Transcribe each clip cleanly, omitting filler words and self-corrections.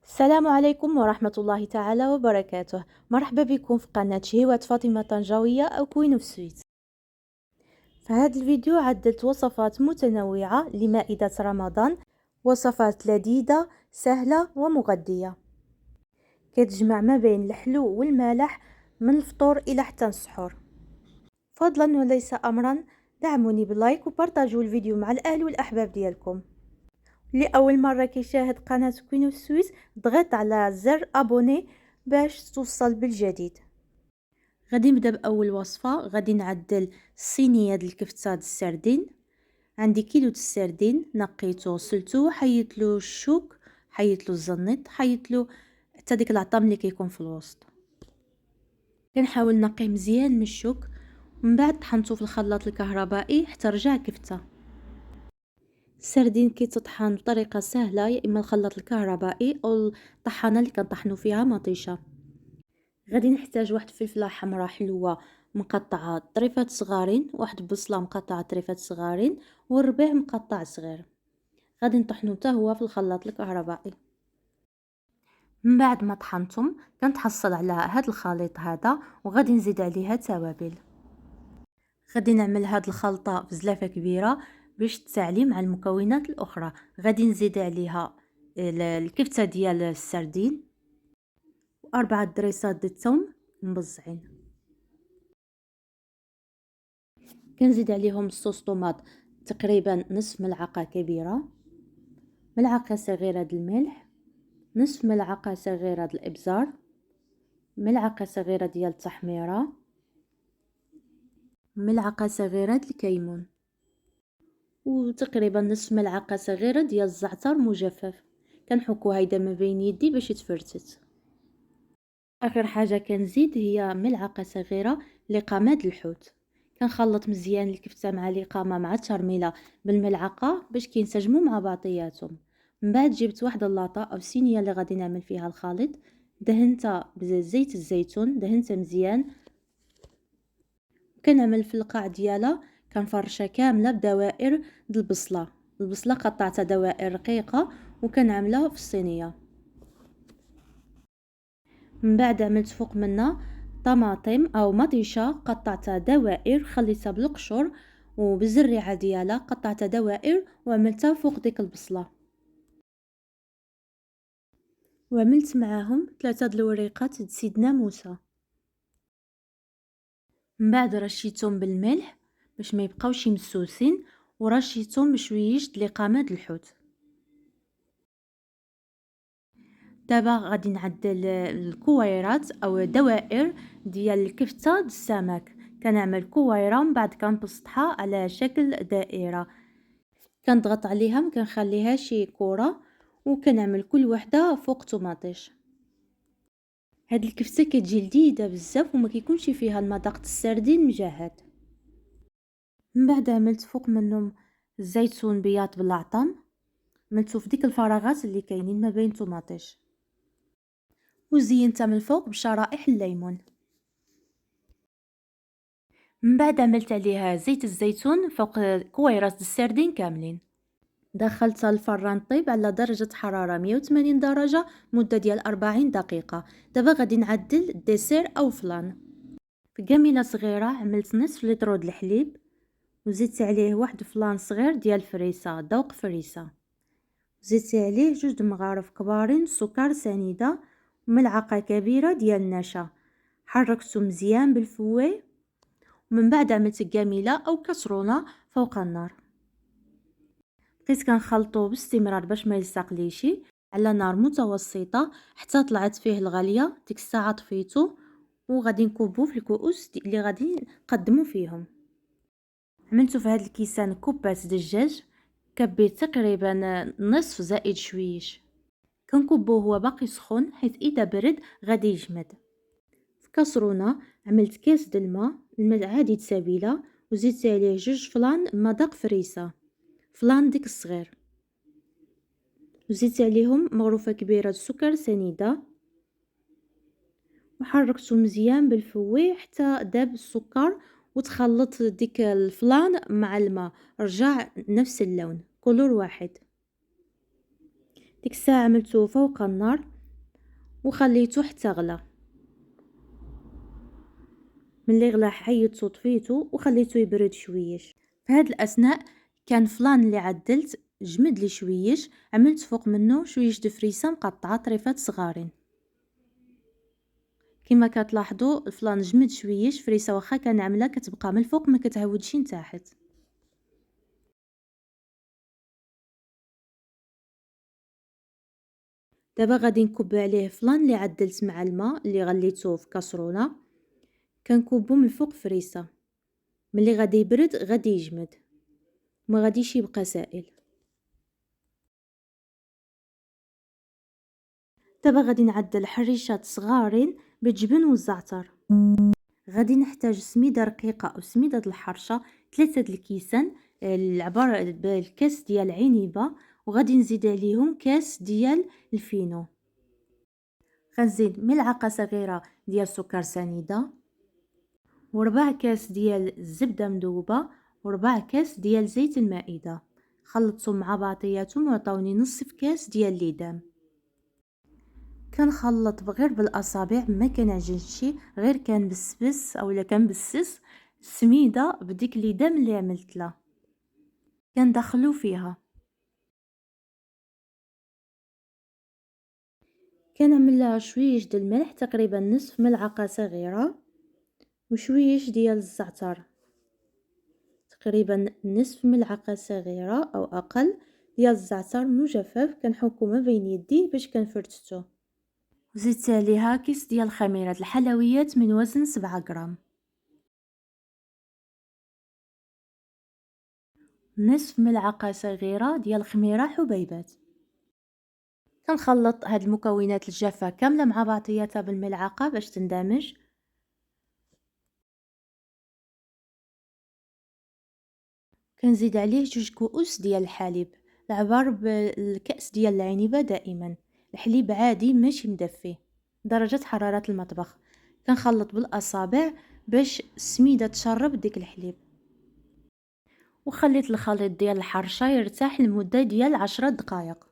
السلام عليكم ورحمة الله تعالى وبركاته. مرحبا بكم في قناة شهيوات فاطمة طنجاوية أو كوين اوف سويت. في هذا الفيديو عدلت وصفات متنوعة لمائدة رمضان، وصفات لذيذة سهلة ومغذية كتجمع ما بين الحلو والمالح من الفطور إلى حتى السحور. فضلا وليس أمرا، دعموني باللايك وبارطاجوا الفيديو مع الأهل والأحباب ديالكم. لأول مرة كيشاهد قناة كوين اوف سويس ضغط على زر أبوني باش توصل بالجديد. غادي نبدا بأول وصفة. غادي نعدل الصينية د الكفتة د السردين. عندي كيلو د السردين، نقيته وغسلته، حيدتلو الشوك، حيدتلو الزنيط، حيدتلو حتى ديك العظام اللي كيكون في الوسط. كنحاول نقيه مزيان من الشوك، ومن بعد طحنته في الخلاط الكهربائي حتى رجع كفتة. السردين كيتطحن بطريقه سهله، يا اما الخلاط الكهربائي او الطحانه اللي كنطحنوا فيها مطيشه. غادي نحتاج واحد الفلفله حمراء حلوه مقطعه طريفات صغارين، واحد البصله مقطعه طريفات صغارين، والربيع مقطع صغير. غادي نطحنوا حتى هو في الخلاط الكهربائي. من بعد ما طحنتم كنتحصل على هذا الخليط هذا، وغادي نزيد عليها توابل. غادي نعمل هاد الخلطة بزلافة كبيرة باش تساعلي مع المكونات الأخرى. غادي نزيد عليها الكفتة ديال السردين، و4 دريسات د الثوم مبزعين. كنزيد عليهم الصوص طوماط تقريبا نصف ملعقة كبيرة، ملعقة صغيرة د الملح، نصف ملعقة صغيرة د الإبزار، ملعقة صغيرة ديال التحميرة، ملعقة صغيرة د الكيمون، وتقريبا نصف ملعقة صغيرة ديال الزعتر مجفف. كنحكو هيدا ما بين يدي باش يتفرتت. اخر حاجة كنزيد هي ملعقة صغيرة لقامات الحوت. كنخلط مزيان الكفتة مع لقامة مع الترميلة بالملعقة باش كينسجموا مع بعضياتهم. من بعد جبت واحد اللاطة او الصينية اللي غادي نعمل فيها الخليط، دهنتها بزيت الزيتون، دهنتها مزيان. كنعمل في القاع ديالها كنفرشها كامله بدوائر د البصله قطعتها دوائر رقيقه وكنعملها في الصينيه. من بعد عملت فوق منها طماطم او مطيشه، قطعتها دوائر، خليتها بالقشور، وبالزريعه ديالها قطعتها دوائر وعملتها فوق ديك البصله. وعملت معاهم 3 د الوريقات د سيدنا موسى. من بعد رشيتهم بالملح باش ما يبقاوش مسوسين، ورشيتهم بشويش د لقامات الحوت. دابا غادي نعدل الكويرات او دوائر ديال الكفته د السمك. كنعمل كويره من بعد كنبسطها على شكل دائره، كنضغط عليها ما كنخليهاش كره، وكنعمل كل وحده فوق طوماطيش. هاد الكفته كتجي لذيذه بزاف وما كيكونش فيها المذاق د السردين مجهد. من بعد عملت فوق منهم الزيتون بياض بالعطام، عملتو في ديك الفراغات اللي كاينين ما بين طوماطيش، وزينتها من الفوق بشرائح الليمون. من بعد عملت عليها زيت الزيتون فوق كويرات السردين كاملين. دخلتها الفران طيب على درجة حرارة 180 درجة مدة ديال 40 دقيقة. دابا غادي نعدل الديسير او فلان. في قاميلة صغيرة عملت نصف لتر د الحليب، وزدت عليه واحد فلان صغير ديال فريسة ذوق فريسة، زدت عليه 2 مغارف كبارين سكر سنيدة وملعقة كبيرة ديال النشا. حركته مزيان بالفوي، ومن بعد عملت قاميلة او كسرونة فوق النار. بقيت كنخلطو باستمرار باش ما يلصقليش على نار متوسطة حتى طلعت فيه الغالية. ديك الساعة طفيتو وغادي نكبو في الكؤوس اللي غادي نقدمو فيهم. عملتو في هاد الكيسان كوبات دجاج، كبيت تقريبا نصف زائد شويش. كنكبوه هو باقي سخون حيت اذا برد غادي يجمد. في كسرونه عملت كاس د الماء عادي سبيله، وزدت عليه 2 فلان مذاق فريسه، فلان ديك الصغير، وزدت عليهم مغروفه كبيره السكر سنيده، وحركته مزيان بالفوي حتى داب السكر وتخلط ديك الفلان مع الماء، رجع نفس اللون كولور واحد. ديك الساعه عملته فوق النار وخليته حتى غلا. ملي غلا حيدته طفيته وخليته يبرد شويش. في هاد الاثناء كان فلان اللي عدلت جمد لي شويش، عملت فوق منه شويش د فريسه مقطعه طريفات صغارين. كما كتلاحظوا الفلان جمد شويش، فريسه واخا كان عامله كتبقى من الفوق ما كتعودش لتحت. دابا غادي نكب عليه فلان اللي عدلت مع الماء اللي غليته في كاسرونه، كنكبو من الفوق فريسه. ملي غادي يبرد غادي يجمد، ما غاديش يبقى سائل. دابا غادي نعدل حريشات صغارين بالجبن والزعتر. غادي نحتاج سميده رقيقه او سميده د الحرشه 3 د الكيسان، العباره بالكاس ديال العنبه، وغادي نزيد عليهم كاس ديال الفينو. غنزيد ملعقه صغيره ديال سكر سنيده، وربع كاس ديال الزبده مذوبه، وربع كاس ديال زيت المائده. خلطتهم مع بعضياتهم وعطاوني نصف كاس ديال الليدام. كنخلط غير بالاصابع، ما كنعجنش، غير كنبسبس اولا كنبسس السميده بديك الليدام اللي عملت لها. كندخلو فيها، كنعمل لها شويش د الملح، تقريبا نصف ملعقه صغيره، وشويش ديال الزعتر، تقريبا نصف ملعقه صغيره او اقل ديال الزعتر مجفف. كنحكو ما بين يدي باش كنفرتتو. زدت عليها كيس ديال خميره الحلويات من وزن 7 غرام، نصف ملعقه صغيره ديال خميره حبيبات. كنخلط هاد المكونات الجافه كامله مع بعضياتها بالملعقه باش تندمج. كنزيد عليه 2 كؤوس ديال الحليب، العبار بالكأس ديال العنبه دائما، الحليب عادي ماشي مدفي، درجه حراره المطبخ. كنخلط بالاصابع باش السميده تشرب ديك الحليب، وخليت الخليط ديال الحرشه يرتاح لمده ديال 10 دقائق.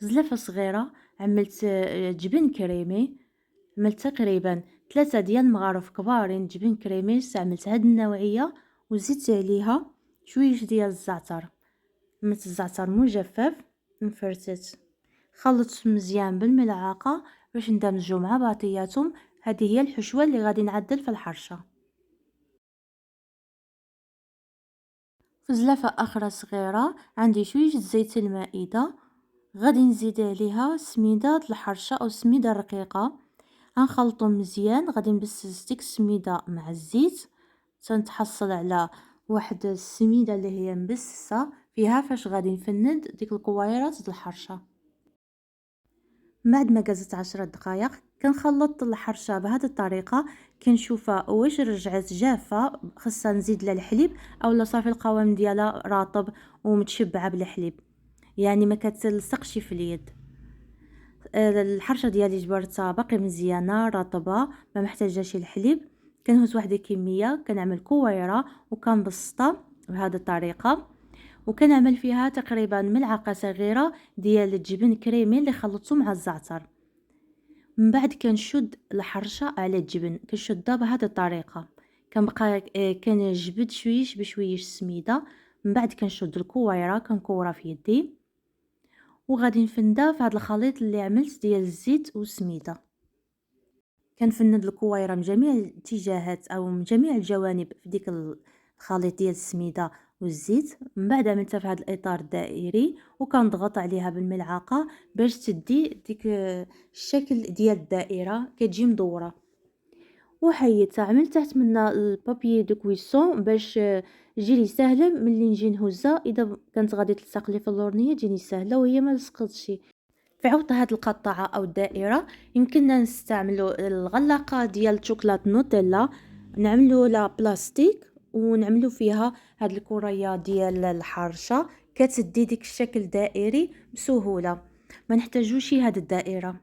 زلافه صغيره عملت جبن كريمي، عملت تقريبا 3 ديال المغارف كبارين جبن كريمي، استعملت هاد النوعيه، وزدت عليها شويش ديال الزعتر، عملت الزعتر مجفف مفرتت. خلطت مزيان بالملعقه باش ندمجو مع بعضياتهم. هذه هي الحشوه اللي غادي نعدل في الحرشه. في زلافه اخرى صغيره عندي شويش زيت المائده، غادي نزيد عليها سميده الحرشه او سميده رقيقه، غنخلطهم مزيان. غادي نبسس ديك السميده مع الزيت تنتحصل على واحد السميده اللي هي مبسسه فيها فاش غادي نفند ديك القويرات د الحرشه. بعد ما جازت 10 دقائق كنخلط الحرشه بهذه الطريقه، كنشوفها واش رجعت جافه خصها نزيد لها الحليب اولا صافي القوام ديالها رطب ومتشبعه بالحليب، يعني ما كتلصقش في اليد. الحرشه ديالي جبرتها باقي مزيانه رطبه ما محتاجاش الحليب. كنهز واحد الكميه كنعمل كويره وكنبسطها بهذه الطريقه، وكنعمل فيها تقريبا ملعقه صغيره ديال الجبن كريمي اللي خلطته مع الزعتر. من بعد كنشد الحرشه على الجبن، كنشدها بهذه الطريقه، كنبقى كنجبد شويش بشويش سميده. من بعد كنشد الكويره كنكورها في يدي، وغادي نفندها في هذا الخليط اللي عملت ديال الزيت والسميده. كنفند الكويره من جميع الاتجاهات او من جميع الجوانب في ديك الخليط ديال السميده والزيت. من بعد عملتها في هذا الاطار الدائري وكنضغط عليها بالملعقه باش تدي ديك الشكل ديال الدائره كتجي مدوره. وحيدتها، عملت تحت منها البابي دو كويسون باش تجي لي سهله ملي نجي نهزها، اذا كانت غادي تلصق لي في اللورنيه تجيني سهله وهي ما لصقتش. في عوض هاد القطعه او الدائره يمكننا نستعملوا الغلاقه ديال الشوكولات نوتيلا، نعملوا لا بلاستيك ونعملوا فيها هاد الكريه ديال الحرشه كتدي ديك الشكل دائري بسهوله، ما نحتاجوش هاد الدائره.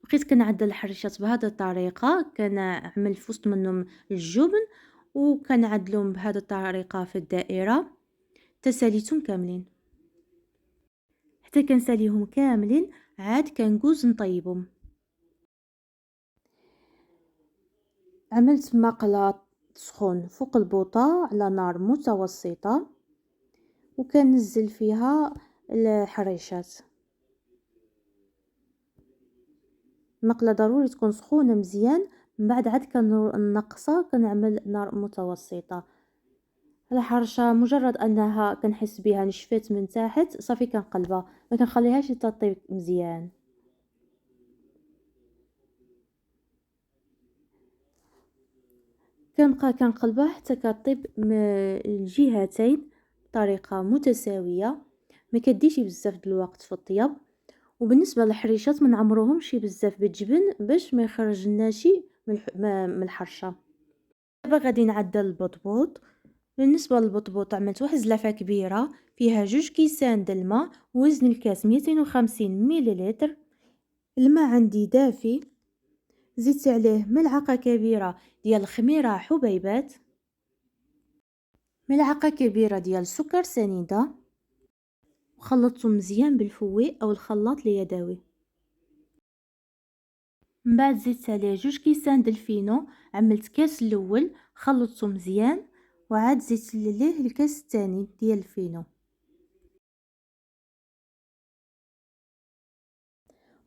بقيت كنعدل الحريشات بهذه الطريقه، كنعمل في وسط منهم الجبن وكنعدلهم بهذه الطريقه في الدائره تساليتهم كاملين. حتى كنساليهم كاملين عاد كنجوز نطيبهم. عملت مقلة تسخن فوق البوطة على نار متوسطة وكنزل فيها الحريشات. المقلة ضروري تكون سخونة مزيان، من بعد عاد كنقصها كنعمل نار متوسطة. الحرشة مجرد انها كنحس بها نشفات من تحت صافي كنقلبها، ما كنخليهاش تطيب مزيان. كنبقى كنقلبها حتى كطيب من الجهتين بطريقه متساويه، ما كديش بزاف د الوقت في الطياب. وبالنسبه للحريشات ما نعمروهمش بزاف بالجبن باش ما يخرج لنا شي من الحرشه. دابا غادي نعدل البطبوط. بالنسبه للبطبوط عملت واحد زلافه كبيره فيها 2 كيسان د الماء، وزن الكاس 250 مليلتر. الماء عندي دافي، زدت عليه ملعقه كبيره ديال الخميره حبيبات، ملعقه كبيره ديال السكر سنيده، وخلطته مزيان بالفوي او الخلاط اليدوي. من بعد زدت عليه 2 كيسان د الفينو، عملت كاس الاول خلطته مزيان وعاد زدت ليه الكاس الثاني ديال الفينو،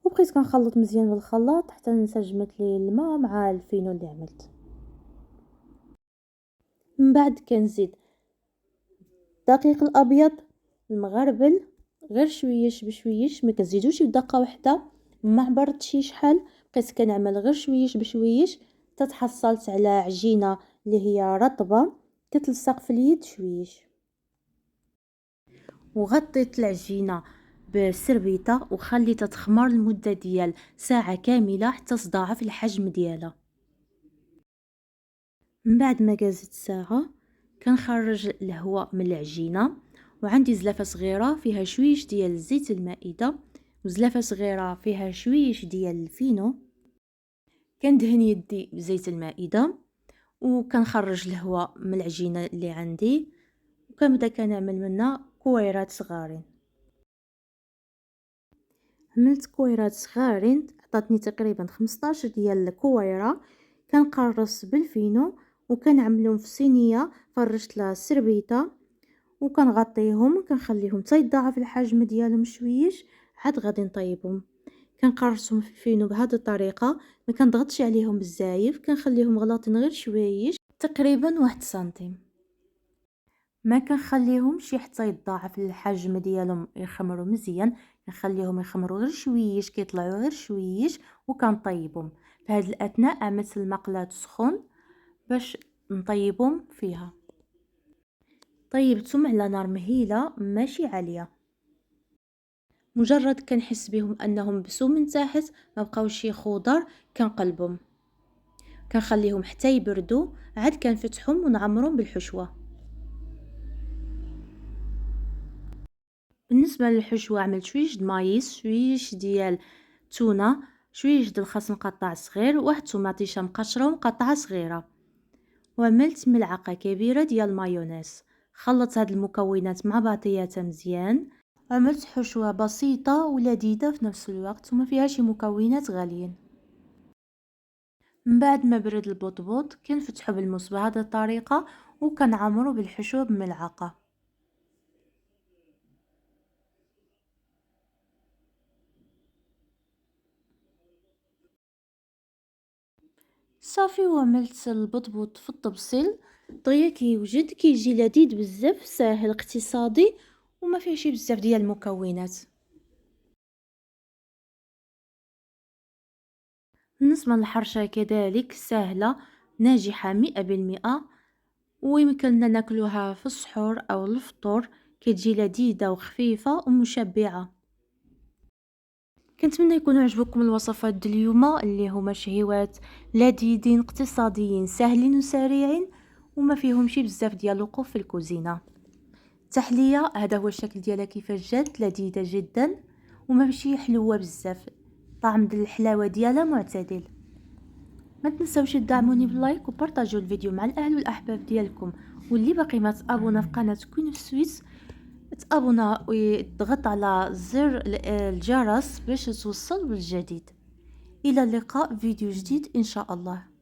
وبقيت كنخلط مزيان بالخلاط حتى انسجمت لي الماء مع الفينو اللي عملت. من بعد كنزيد الدقيق الابيض المغربل غير شويش بشويش، ما كنزيدوش بدقه واحده، ما عبرتش شحال، بقيت كنعمل غير شويش بشويش حتى تحصلت على عجينه اللي هي رطبه كتلصق في اليد شويش. وغطيت العجينه بالسربيطه وخليتها تخمر لمده ديال ساعه كامله حتى تضاعف الحجم ديالها. من بعد ما جازت ساعه كنخرج الهواء من العجينه، وعندي زلافه صغيره فيها شويش ديال زيت المائده وزلافه صغيره فيها شويش ديال الفينو. كندهن يدي بزيت المائده وكنخرج الهواء من العجينه اللي عندي، وكنبدا كنعمل منها كويرات صغارين. عملت كويرات صغارين عطاتني تقريبا 15 ديال الكويره. كنقرص بالفينو وكنعملهم في صينيه فرشت لها السربيطه وكنغطيهم وكنخليهم حتى يتضاعف الحجم ديالهم شويش. عاد غادي نطيبهم. كنقرصهم في الفينو بهذه الطريقه، ما كنضغطش عليهم بزاف، كنخليهم غلاطين غير شويش تقريبا 1 سنتيم. ما كنخليهمش حتى يتضاعف الحجم ديالهم يخمروا مزيان، كنخليهم يخمروا غير شويش كيطلعوا غير شويش وكنطيبهم. في هذه الاثناء عملت المقله تسخن باش نطيبهم فيها. طيبتهم على نار مهيله ماشي عاليه، مجرد كنحس بهم انهم بسوا من تحت ما بقاوش خضر كنقلبهم، كنخليهم حتى يبردوا عاد كنفتحهم ونعمرهم بالحشوه. بالنسبه للحشوه عملت شويش د مايس، شويش ديال تونه، شويش د الخس مقطع صغير، واحد طوماطيشه مقشره ومقطعه صغيره، وعملت ملعقه كبيره ديال مايونيز. خلط هاد المكونات مع بعضياتها مزيان. عملت حشوه بسيطه ولذيذه في نفس الوقت وما فيهاش مكونات غاليين. من بعد ما برد البطبوط كنفتحو بالمص بهذه الطريقه وكنعمرو بالحشوه بملعقه. صافي وعملت البطبوط في الطبسيل دغيا كيوجد، كيجي لذيذ بزاف ساهل اقتصادي وما فيهش بزاف ديال المكونات. بالنسبه للحرشه كذلك سهله ناجحه 100%، ويمكننا ناكلوها في السحور او الفطور، كتجي لذيذه وخفيفه ومشبعه. كنتمنى يكونوا عجبوكم الوصفات ديال اليوم اللي هما شهيوات لذيذين اقتصاديين ساهلين وسريعين وما فيهمش بزاف ديال الوقوف في الكوزينه. التحليه هذا هو الشكل ديالها كيفاش جات، لذيذه جدا وما ماشي حلوه بزاف، طعم ديال الحلاوه ديالها معتدل. ما تنساوش تدعموني باللايك وبارطاجيو الفيديو مع الاهل والاحباب ديالكم، واللي باقي ما تابونا في قناه كوين في سويس تابونا وتضغط على زر الجرس باش توصل بالجديد. إلى اللقاء فيديو جديد إن شاء الله.